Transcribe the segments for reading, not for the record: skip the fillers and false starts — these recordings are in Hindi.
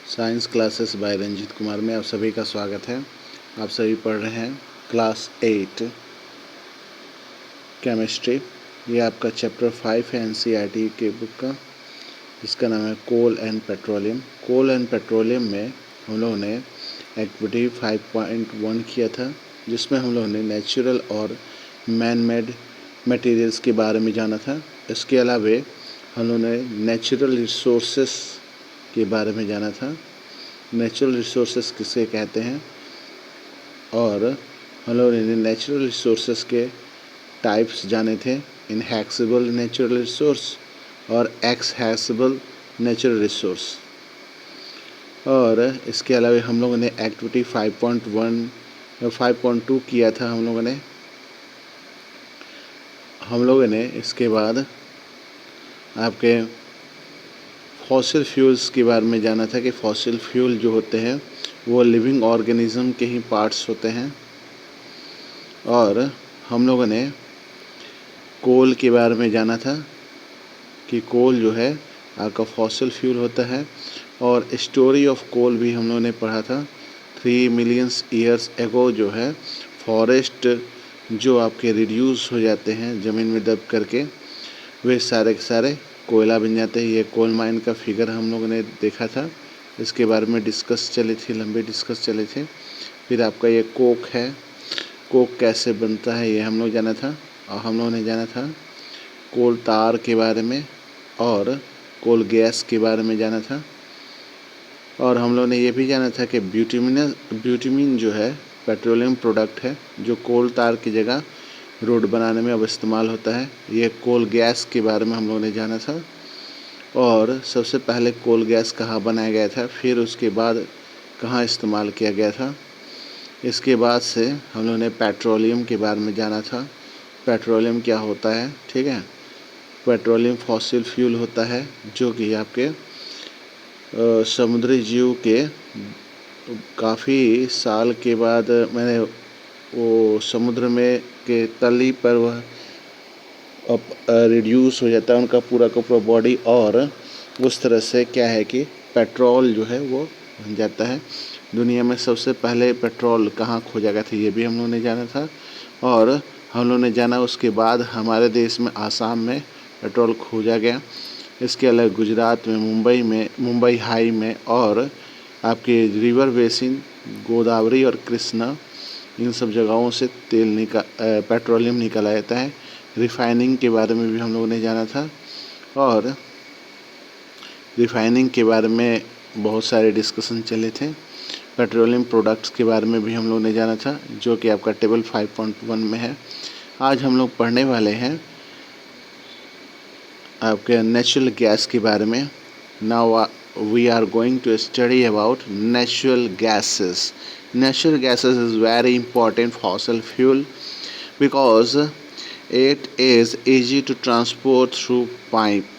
Science classes by Ranjit Kumar में आप सभी का स्वागत है। आप सभी पढ़ रहे हैं क्लास 8 केमिस्ट्री। ये आपका चैप्टर 5 है एनसीईआरटी के बुक का, जिसका नाम है coal and petroleum. Coal and petroleum में हम लोगों ने एक्टिविटी 5.1 किया था, जिसमें हम लोगों ने नेचुरल और मैन मेड मटेरियल्स के बारे में जाना था। इसके अलावा हम लोगों ने नेचुरल रिसोर्सेस के बारे में जाना था। नेचुरल रिसोर्सेस किसे कहते हैं, और हम लोगों ने नेचुरल रिसोर्सेस के टाइप्स जाने थे। इनहैक्सेबल नेचुरल रिसोर्स और एक्सहैक्सेबल नेचुरल रिसोर्स। और इसके अलावा हम लोगों ने एक्टिविटी 5.1 या 5.2 किया था। हम लोगों ने इसके बाद आपके फॉसिल फ्यूल्स के बारे में जाना था कि फॉसिल फ्यूल जो होते हैं वो लिविंग ऑर्गेनिज्म के ही पार्ट्स होते हैं। और हम लोगों ने कोल के बारे में जाना था कि कोल जो है आपका फॉसिल फ्यूल होता है। और स्टोरी ऑफ कोल भी हम लोगों ने पढ़ा था। 3 मिलियन ईयर्स एगो जो है फॉरेस्ट जो आपके रिड्यूस हो जाते हैं ज़मीन में दब करके, वे सारे के सारे कोयला बन जाते हैं। ये कोल माइन का फिगर हम लोगों ने देखा था, इसके बारे में लंबे डिस्कस चले थे। फिर आपका ये कोक है, कोक कैसे बनता है ये हम लोग जाना था। और हम लोगों ने जाना था कोल तार के बारे में और कोल गैस के बारे में जाना था। और हम लोगों ने ये भी जाना था कि ब्यूटामीन जो है पेट्रोलियम प्रोडक्ट है, जो कोल तार की जगह रोड बनाने में अब इस्तेमाल होता है। ये कोल गैस के बारे में हम लोगों ने जाना था, और सबसे पहले कोल गैस कहाँ बनाया गया था, फिर उसके बाद कहाँ इस्तेमाल किया गया था। इसके बाद से हम लोगों ने पेट्रोलियम के बारे में जाना था। पेट्रोलियम क्या होता है, ठीक है। पेट्रोलियम फॉसिल फ्यूल होता है जो कि आपके समुद्री जीव के काफ़ी साल के बाद मैंने वो समुद्र में के तली पर वह रिड्यूस हो जाता है उनका पूरा का पूरा बॉडी, और उस तरह से क्या है कि पेट्रोल जो है वो बन जाता है। दुनिया में सबसे पहले पेट्रोल कहाँ खोजा गया था ये भी हम लोगों ने जाना था। और हम लोगों ने जाना उसके बाद हमारे देश में आसाम में पेट्रोल खोजा गया। इसके अलावा गुजरात में मुंबई हाई में और आपके रिवर बेसिन गोदावरी और कृष्णा, इन सब जगहों से पेट्रोलियम निकाला जाता है। रिफाइनिंग के बारे में भी हम लोगों ने जाना था, और रिफाइनिंग के बारे में बहुत सारे डिस्कशन चले थे। पेट्रोलियम प्रोडक्ट्स के बारे में भी हम लोगों ने जाना था, जो कि आपका टेबल 5.1 में है। आज हम लोग पढ़ने वाले हैं आपके नेचुरल गैस के बारे में। Now we are going to study about natural gases. Natural gases is very important fossil fuel because it is easy to transport through pipe.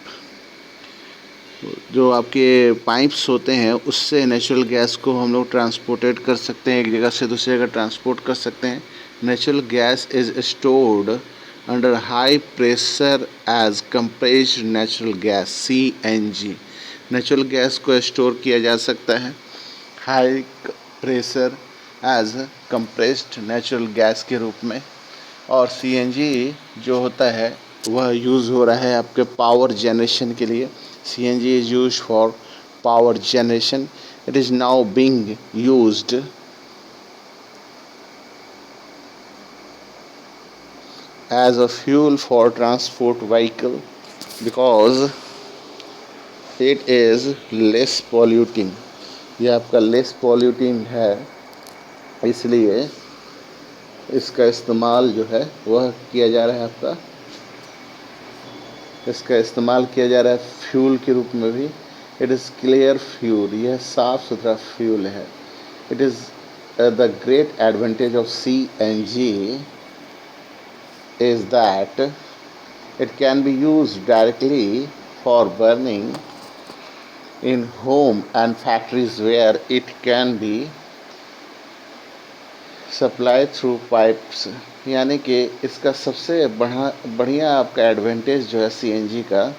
जो आपके पाइप्स होते हैं उससे नेचुरल गैस को हम लोग ट्रांसपोर्टेट कर सकते हैं, एक जगह से दूसरी जगह ट्रांसपोर्ट कर सकते हैं। Natural gas is stored under high pressure as compressed natural gas CNG। Natural gas को स्टोर किया जा सकता है high pressure as compressed natural gas के रूप में। और CNG जो होता है वह यूज़ हो रहा है आपके पावर जनरेशन के लिए। CNG is used for power generation. It is now being used as a fuel for transport vehicle because it is less polluting. यह आपका लेस पॉल्यूटिंग है, इसलिए इसका इस्तेमाल जो है वह किया जा रहा है इसका इस्तेमाल किया जा रहा है फ्यूल के रूप में भी। इट इज़ क्लियर फ्यूल, यह साफ़ सुथरा फ्यूल है। It is the great advantage of CNG is that it can be use directly for burning in home and factories where it can be supply through pipes. यानी कि इसका सबसे बढ़िया आपका एडवांटेज जो है CNG का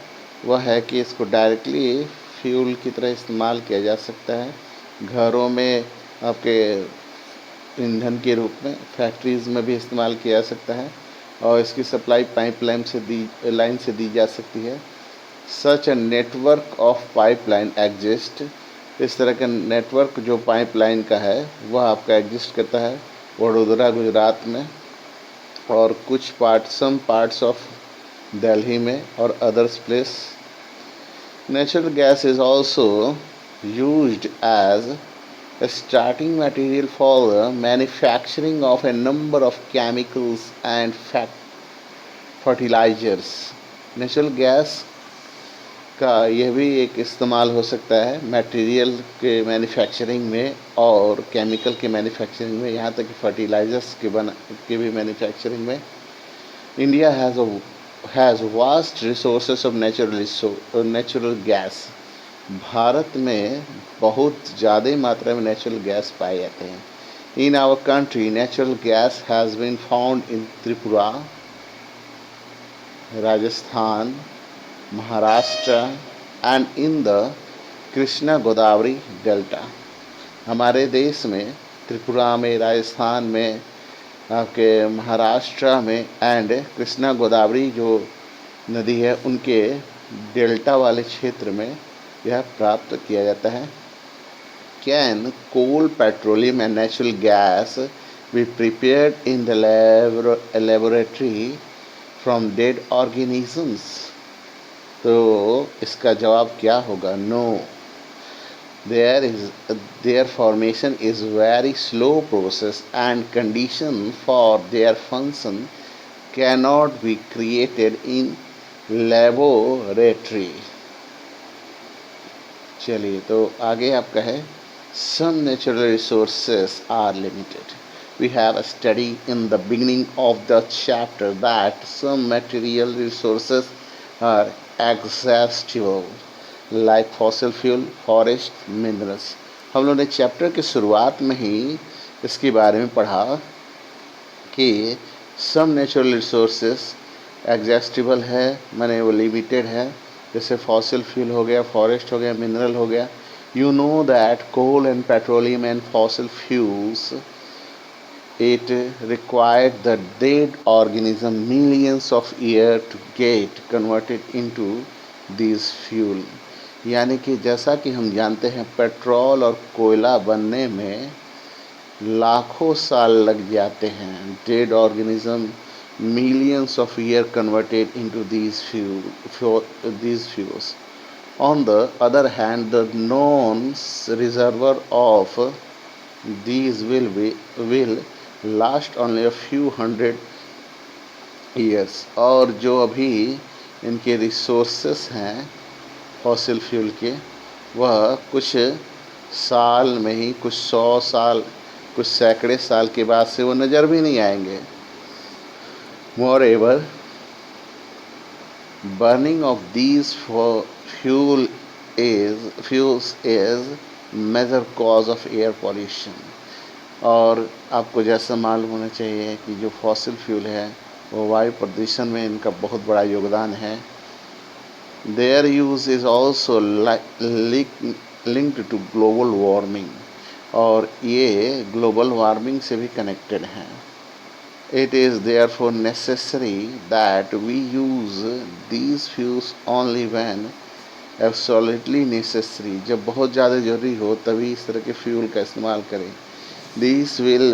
वह है कि इसको डायरेक्टली फ्यूल की तरह इस्तेमाल किया जा सकता है। घरों में आपके ईंधन के रूप में, फैक्ट्रीज़ में भी इस्तेमाल किया जा सकता है और इसकी सप्लाई पाइपलाइन से दी जा सकती है। Such a network of pipeline exist, इस तरह का नेटवर्क जो पाइपलाइन का है वह आपका एग्जिस्ट करता है वडोदरा गुजरात में और कुछ सम पार्ट्स ऑफ दिल्ली में और others place. Natural gas is also used as a starting material for the manufacturing of a number of chemicals and fertilizers. Natural gas का यह भी एक इस्तेमाल हो सकता है मटेरियल के मैन्युफैक्चरिंग में और केमिकल के मैन्युफैक्चरिंग में, यहाँ तक कि फर्टिलाइजर्स के भी मैन्युफैक्चरिंग में। India has vast resources of natural gas. Bharat में बहुत ज़्यादा मात्रा में नेचुरल गैस पाए जाते हैं। In our country natural gas has been found in Tripura, Rajasthan, Maharashtra and in the Krishna Godavari delta. हमारे देश में त्रिपुरा में, राजस्थान में, आपके महाराष्ट्र में एंड कृष्णा गोदावरी जो नदी है उनके डेल्टा वाले क्षेत्र में यह प्राप्त किया जाता है। Can coal, petroleum and natural gas be prepared in the laboratory from dead organisms? तो इसका जवाब क्या होगा? No, their formation is very slow process and condition for their function cannot be created in laboratory. चलिए तो आगे आपका है some natural resources are limited. We have a study in the beginning of the chapter that some material resources are exhaustible like fossil fuel, forest, minerals. हम लोगों ने चैप्टर के शुरुआत में ही इसके बारे में पढ़ा कि some natural resources exhaustible है, माने वो लिमिटेड है, जैसे फॉसिल फ्यूल हो गया, फॉरेस्ट हो गया, मिनरल हो गया। You know that coal and petroleum and fossil fuels it required the dead organism millions of years to get converted into these fuel. यानी कि जैसा कि हम जानते हैं पेट्रोल और कोयला बनने में लाखों साल लग जाते हैं। Dead organism millions of years converted into these fuels. On the other hand, the known reservoir of these will last only a few hundred years. और जो अभी इनके रिसोर्सेस हैं फॉसिल फ्यूल के, वह कुछ साल में ही, कुछ 100 साल, कुछ सैकड़े साल के बाद से वो नज़र भी नहीं आएंगे। Moreover, burning of these fuels is major cause of air pollution. और आपको जैसा मालूम होना चाहिए कि जो फॉसिल फ्यूल है वो वायु प्रदूषण में इनका बहुत बड़ा योगदान है। Their use is also linked to global warming, और ये ग्लोबल वार्मिंग से भी कनेक्टेड हैं। It is therefore necessary that we use these fuels only when absolutely necessary. जब बहुत ज़्यादा ज़रूरी हो तभी इस तरह के फ्यूल का इस्तेमाल करें। These will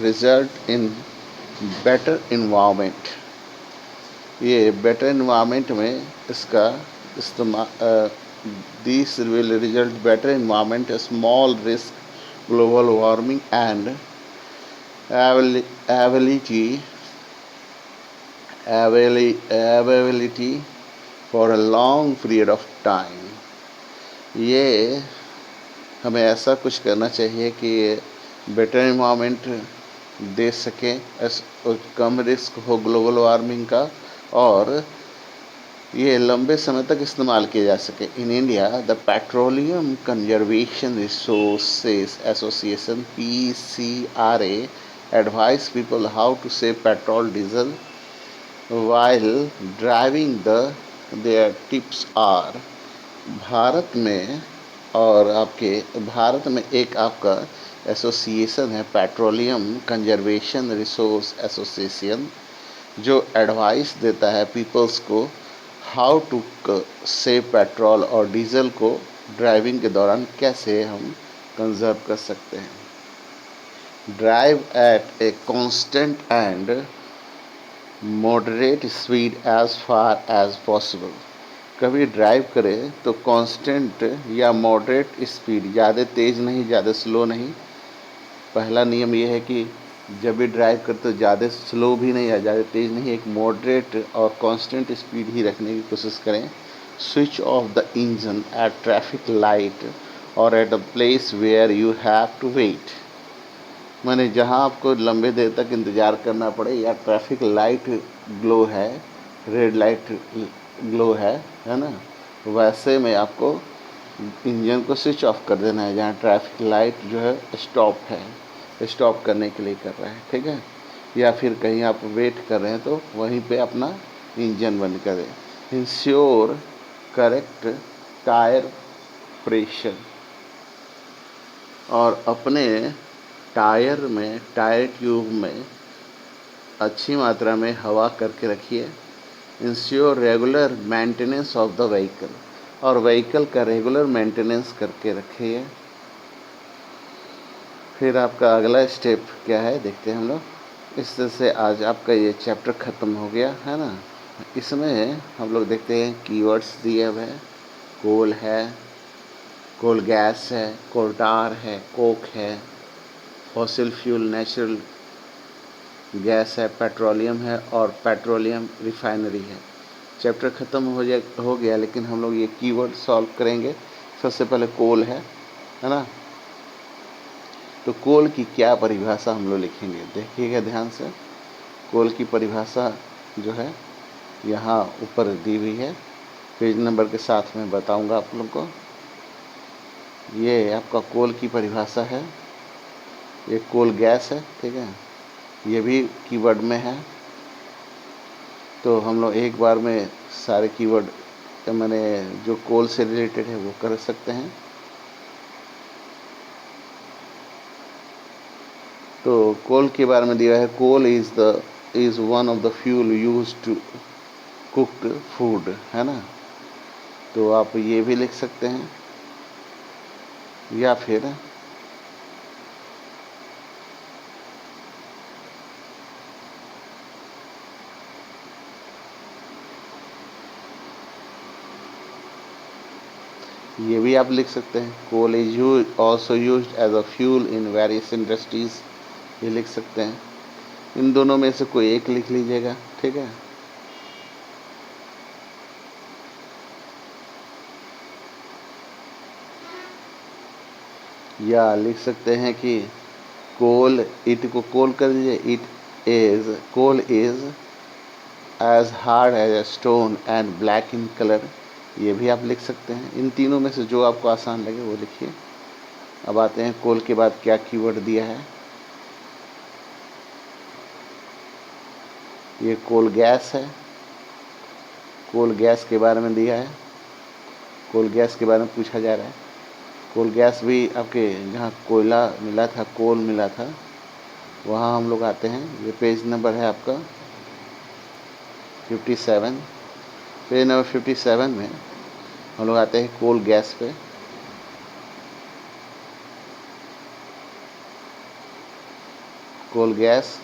result in better environment. ये better environment में इसका इस्तेमाल, these will result better environment, small risk, global warming and availability for a long period of time. ये हमें ऐसा कुछ करना चाहिए कि बेटर एनवायरनमेंट दे सकें, कम रिस्क हो ग्लोबल वार्मिंग का और ये लंबे समय तक इस्तेमाल किया जा सके। In India the petroleum conservation resources association PCRA advise people how to save petrol, diesel while driving. Their tips are: Bharat में और आपके भारत में एक आपका एसोसिएशन है, पेट्रोलियम कंजर्वेशन रिसोर्स एसोसिएशन, जो एडवाइस देता है पीपल्स को हाउ टू सेव पेट्रोल और डीजल को ड्राइविंग के दौरान कैसे हम कंजर्व कर सकते हैं। Drive at a constant and moderate speed as far as possible. कभी ड्राइव करें तो कांस्टेंट या मॉडरेट स्पीड, ज़्यादा तेज़ नहीं ज़्यादा स्लो नहीं। पहला नियम ये है कि जब भी ड्राइव करते तो ज़्यादा स्लो भी नहीं या ज़्यादा तेज़ नहीं, एक मॉडरेट और कांस्टेंट स्पीड ही रखने की कोशिश करें। Switch off the engine at traffic light और at a place where you have to wait. माने जहाँ आपको लंबे देर तक इंतज़ार करना पड़े या ट्रैफिक लाइट ग्लो है, रेड लाइट ग्लो है ना, वैसे में आपको इंजन को स्विच ऑफ कर देना है, जहाँ ट्रैफिक लाइट जो है स्टॉप करने के लिए कर रहा है, ठीक है। या फिर कहीं आप वेट कर रहे हैं तो वहीं पे अपना इंजन बंद करें। इंश्योर करेक्ट टायर प्रेशर, और अपने टायर ट्यूब में अच्छी मात्रा में हवा करके रखिए। Ensure regular maintenance of the vehicle, और व्हीकल का रेगुलर मेंटेनेंस करके रखिए। फिर आपका अगला स्टेप क्या है देखते हैं हम लोग। इस तरह से आज आपका ये चैप्टर ख़त्म हो गया है ना। इसमें हम लोग देखते हैं कीवर्ड्स दिए हुए हैं। कोल है, कोल गैस है, कोल टार है, कोक है, फॉसिल फ्यूल नेचुरल गैस है, पेट्रोलियम है और पेट्रोलियम रिफाइनरी है। चैप्टर ख़त्म हो गया, लेकिन हम लोग ये कीवर्ड सॉल्व करेंगे। सबसे पहले कोल है ना। तो कोल की क्या परिभाषा हम लोग लिखेंगे, देखिएगा ध्यान से। कोल की परिभाषा जो है यहाँ ऊपर दी हुई है, पेज नंबर के साथ में बताऊंगा आप लोग को। ये आपका कोल की परिभाषा है। ये कोल गैस है, ठीक है, ये भी कीवर्ड में है। तो हम लोग एक बार में सारे कीवर्ड मैंने जो कोल से रिलेटेड है वो कर सकते हैं। तो कोल के बारे में दिया है, coal is one of the fuel used to cooked food, है ना। तो आप ये भी लिख सकते हैं, या फिर ये भी आप लिख सकते हैं, coal is also used as a fuel in various industries, ये लिख सकते हैं। इन दोनों में से कोई एक लिख लीजिएगा, ठीक है। या लिख सकते हैं कि कोल, इट को कोल कर दीजिए, coal is as hard as a stone and black in colour, ये भी आप लिख सकते हैं। इन तीनों में से जो आपको आसान लगे वो लिखिए। अब आते हैं कोल के बाद क्या कीवर्ड दिया है। ये कोल गैस है, कोल गैस के बारे में दिया है। कोल गैस के बारे में पूछा जा रहा है। कोल गैस भी आपके जहाँ कोयला मिला था, कोल मिला था, वहाँ हम लोग आते हैं। ये पेज नंबर है आपका 57। पेज नंबर 57 में हम लोग आते हैं कोल गैस पे। कोल गैस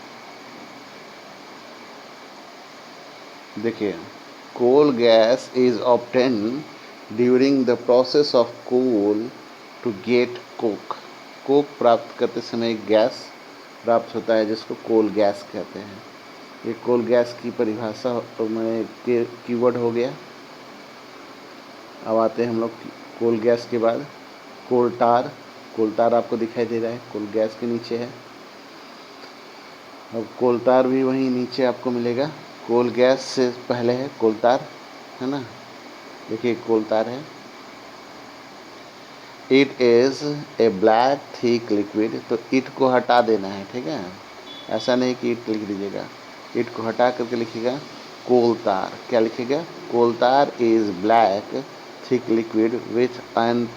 देखिए, coal gas is obtained during the process of coal to get coke. Coke प्राप्त करते समय एक गैस प्राप्त होता है जिसको कोल गैस कहते हैं। ये कोल गैस की परिभाषा में कीवर्ड हो गया। अब आते हैं हम लोग कोल गैस के बाद कोल टार। कोल टार आपको दिखाई दे रहा है, कोल गैस के नीचे है। अब कोल टार भी वहीं नीचे आपको मिलेगा। कोल गैस से पहले है कोल टार, है ना। देखिए कोल टार है। It is a black thick liquid, तो इट को हटा देना है, ठीक है। ऐसा नहीं कि इट लिख दीजिएगा, इट को हटा करके लिखिएगा कोल तार। क्या लिखिएगा, कोल तार is black thick liquid with an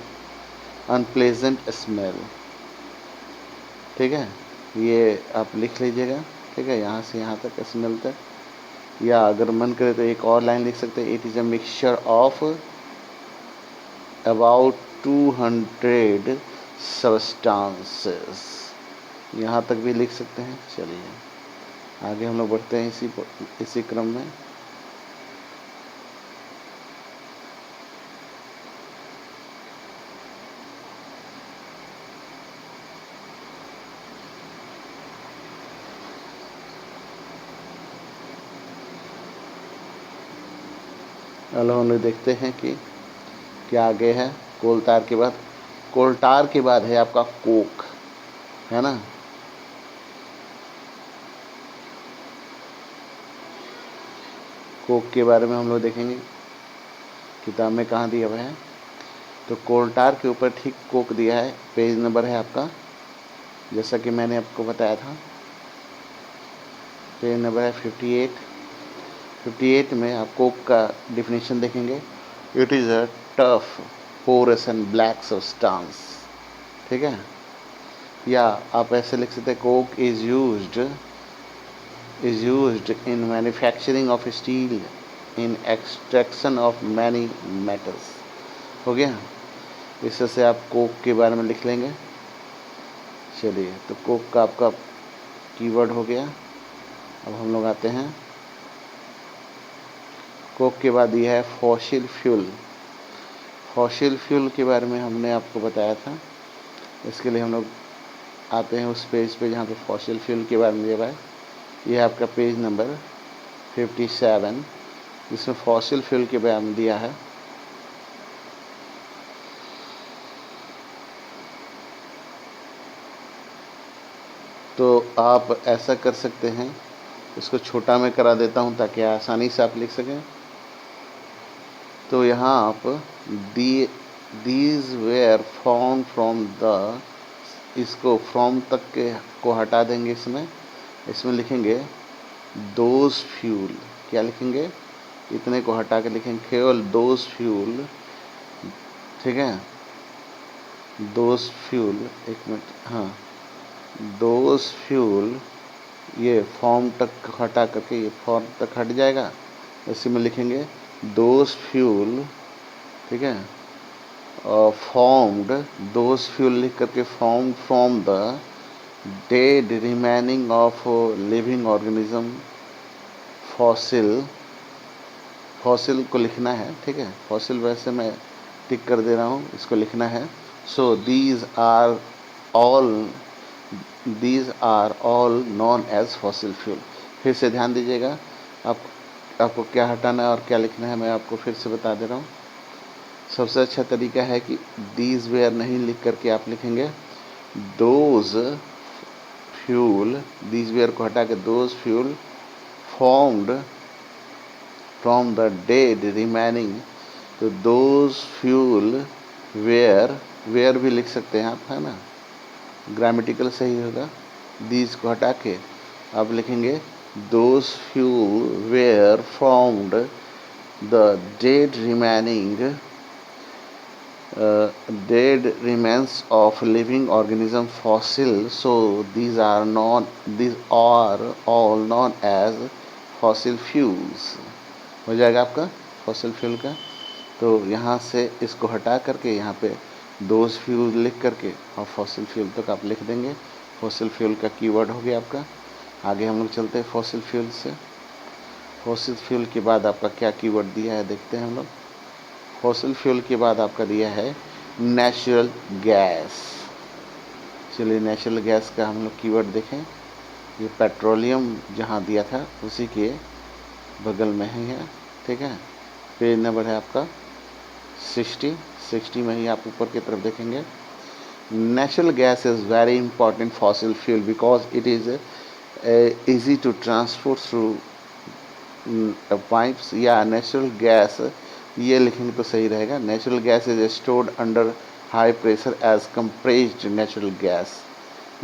unpleasant smell. ठीक है, ये आप लिख लीजिएगा। ठीक है, यहाँ से यहाँ तक स्मेल तक, या अगर मन करे तो एक और लाइन लिख सकते हैं, it is a mixture of about 200 substances. यहाँ तक भी लिख सकते हैं। चलिए आगे हम लोग बढ़ते हैं इसी क्रम में। अब हम लोग देखते हैं कि क्या आगे है। कोल टार के बाद है आपका कोक, है ना। कोक के बारे में हम लोग देखेंगे किताब में कहाँ दिया हुआ है। तो कोल टार के ऊपर ठीक कोक दिया है। पेज नंबर है आपका, जैसा कि मैंने आपको बताया था, पेज नंबर है 58। 58 में आप कोक का डिफिनीशन देखेंगे। It is a tough porous and black substance. ठीक है, या आप ऐसे लिख सकते हैं, coke is used in manufacturing of steel, in extraction of many metals. हो गया, इससे से आप कोक के बारे में लिख लेंगे। चलिए, तो कोक का आपका कीवर्ड हो गया। अब हम लोग आते हैं, कोक के बाद यह है फॉसिल फ्यूल। फॉसिल फ्यूल के बारे में हमने आपको बताया था। इसके लिए हम लोग आते हैं उस पेज पे जहाँ पे फॉसिल फ्यूल के बारे में दिया हुआ है। यह है आपका पेज नंबर 57, जिसमें फॉसिल फ्यूल के बारे में दिया है। तो आप ऐसा कर सकते हैं, इसको छोटा मैं करा देता हूँ ताकि आसानी से आप लिख सकें। तो यहाँ आप these where found from the, इसको फ्रॉम तक के को हटा देंगे। इसमें लिखेंगे दोज फ्यूल। क्या लिखेंगे? इतने को हटा के लिखेंगे केवल दोज फ्यूल। ठीक है, दोज फ्यूल, एक मिनट, हाँ, दोज फ्यूल, ये फॉर्म तक हटा करके ये फॉर्म तक हट जाएगा। इसी में लिखेंगे दोज फ्यूल। ठीक है, फॉर्म्ड, दोज फ्यूल लिख करके formed from the dead remaining of living organism fossil. Fossil को लिखना है। ठीक है, फॉसिल वैसे मैं टिक कर दे रहा हूँ, इसको लिखना है। So these are all known as fossil fuel. फिर से ध्यान दीजिएगा, आपको क्या हटाना है और क्या लिखना है, मैं आपको फिर से बता दे रहा हूँ। सबसे अच्छा तरीका है कि दीज वेयर नहीं लिख करके आप लिखेंगे दोज फ्यूल। दीज वेयर को हटा के those fuel formed from the dead remaining. तो दोज फ्यूल वेयर भी लिख सकते हैं आप, है ना, ग्रामेटिकल सही होगा। दीज को हटा के आप लिखेंगे those fuel were formed the dead remains of living organism fossil, so these are all known as fossil fuels। हो जाएगा आपका फॉसिल फ्यूल का। तो यहाँ से इसको हटा करके यहाँ पे दोज फ्यूल लिख करके और फॉसिल फ्यूल तक आप लिख देंगे। फॉसिल फ्यूल का कीवर्ड हो गया आपका। आगे हम लोग चलते हैं फॉसिल फ्यूल से। फॉसिल फ्यूल के बाद आपका क्या कीवर्ड दिया है देखते हैं हम लोग। फॉसिल फ्यूल के बाद आपका दिया है नेचुरल गैस। चलिए, नेचुरल गैस का हम लोग कीवर्ड देखें। ये पेट्रोलियम जहाँ दिया था उसी के बगल में ही है। ठीक है, पेज नंबर है आपका 60 में ही आप ऊपर की तरफ देखेंगे। Natural gas is very important fossil fuel because it is easy to transport through pipes। या नेचुरल गैस ये लिखेंगे तो सही रहेगा। Natural gas is stored under high pressure as compressed natural gas.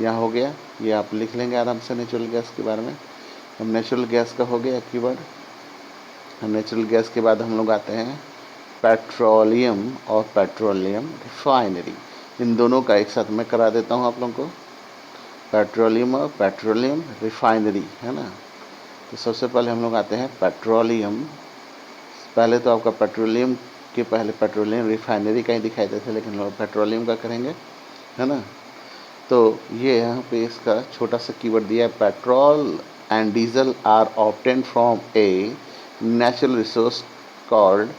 यहाँ हो गया, ये आप लिख लेंगे आराम से नेचुरल गैस के बारे में। अब नेचुरल गैस का हो गया कीवर्ड। नेचुरल गैस के बाद हम लोग आते हैं पेट्रोलियम और पेट्रोलियम रिफाइनरी, इन दोनों का एक साथ मैं करा देता हूँ आप लोगों को। पेट्रोलियम और पेट्रोलियम रिफाइनरी, है ना। तो सबसे पहले हम लोग आते हैं पेट्रोलियम। पहले तो आपका पेट्रोलियम के पहले पेट्रोलियम रिफाइनरी का ही दिखाई देते थे, लेकिन लोग पेट्रोलियम का करेंगे, है ना। तो ये यहाँ पे इसका छोटा सा कीवर्ड दिया है, petrol and diesel are obtained from a natural resource called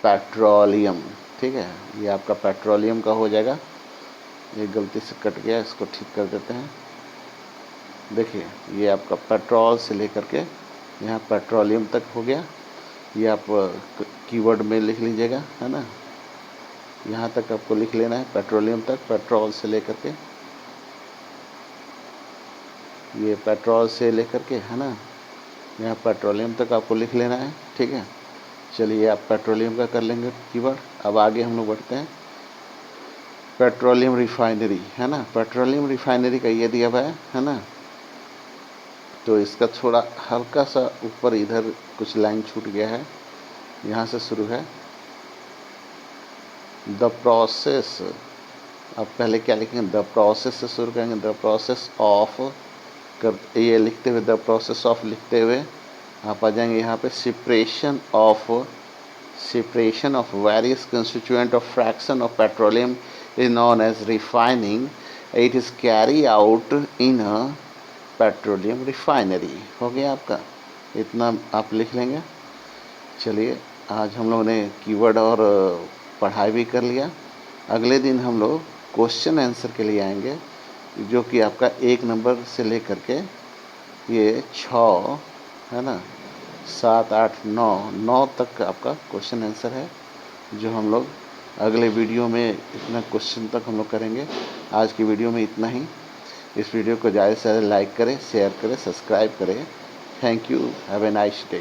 petroleum. ठीक है, ये आपका पेट्रोलियम का हो जाएगा। ये गलती से कट गया, इसको ठीक कर देते हैं। देखिए, ये आपका पेट्रोल से लेकर के यहाँ पेट्रोलियम तक हो गया। ये आप कीवर्ड में लिख लीजिएगा, है ना। यहाँ तक आपको लिख लेना है, पेट्रोलियम तक, पेट्रोल से लेकर के, ये पेट्रोल से लेकर के, है ना, यहाँ पेट्रोलियम तक आपको लिख लेना है। ठीक है, चलिए आप पेट्रोलियम का कर लेंगे कीवर्ड। अब आगे हम लोग बढ़ते हैं, पेट्रोलियम रिफाइनरी, है ना। पेट्रोलियम रिफाइनरी का ये दिया हुआ है ना। तो इसका थोड़ा हल्का सा ऊपर इधर कुछ लाइन छूट गया है, यहाँ से शुरू है। द प्रोसेस, अब पहले क्या लिखेंगे, द प्रोसेस से शुरू करेंगे। द प्रोसेस ऑफ कर, ये लिखते हुए, द प्रोसेस ऑफ लिखते हुए आप आ जाएंगे यहाँ पे, separation of various constituent of fraction of petroleum is known as refining. It is carry out in a petroleum refinery. हो गया आपका, इतना आप लिख लेंगे। चलिए, आज हम लोगों ने कीवर्ड और पढ़ाई भी कर लिया। अगले दिन हम लोग क्वेश्चन आंसर के लिए आएंगे, जो कि आपका 1 नंबर से लेकर के ये 6, है ना, 7, 8, 9 तक आपका क्वेश्चन आंसर है, जो हम लोग अगले वीडियो में इतना क्वेश्चन तक हम लोग करेंगे। आज की वीडियो में इतना ही। इस वीडियो को ज़्यादा से ज़्यादा लाइक करें, शेयर करें, सब्सक्राइब करें। Thank you, have a nice day.